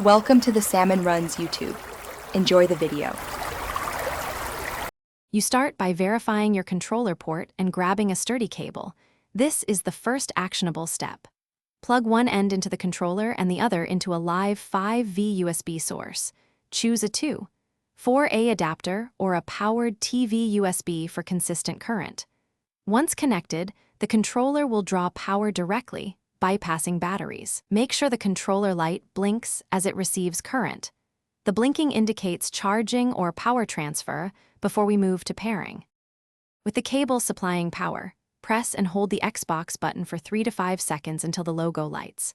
Welcome to the Salmon Runs YouTube. Enjoy the video. You start by verifying your controller port and grabbing a sturdy cable. This is the first actionable step. Plug one end into the controller and the other into a live 5V USB source. Choose a 2.4A adapter or a powered TV USB for consistent current. Once connected, the controller will draw power directly, bypassing batteries. Make sure the controller light blinks as it receives current. The blinking indicates charging or power transfer before we move to pairing. With the cable supplying power, press and hold the Xbox button for 3 to 5 seconds until the logo lights.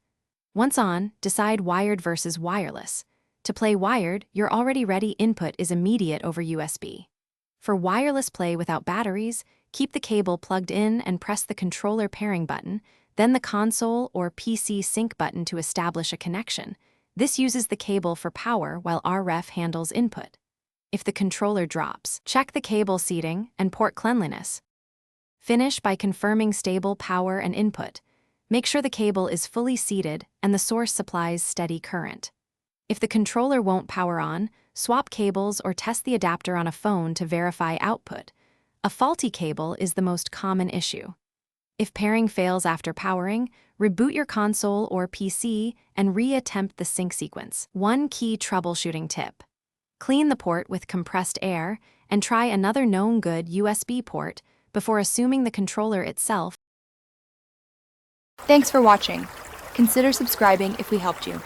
Once on, decide wired versus wireless. To play wired, your already ready input is immediate over USB. For wireless play without batteries, keep the cable plugged in and press the controller pairing button, then the console or PC sync button to establish a connection. This uses the cable for power while RF handles input. If the controller drops, check the cable seating and port cleanliness. Finish by confirming stable power and input. Make sure the cable is fully seated and the source supplies steady current. If the controller won't power on, swap cables or test the adapter on a phone to verify output. A faulty cable is the most common issue. If pairing fails after powering, reboot your console or PC and re-attempt the sync sequence. One key troubleshooting tip: clean the port with compressed air and try another known good USB port before assuming the controller itself. Thanks for watching. Consider subscribing if we helped you.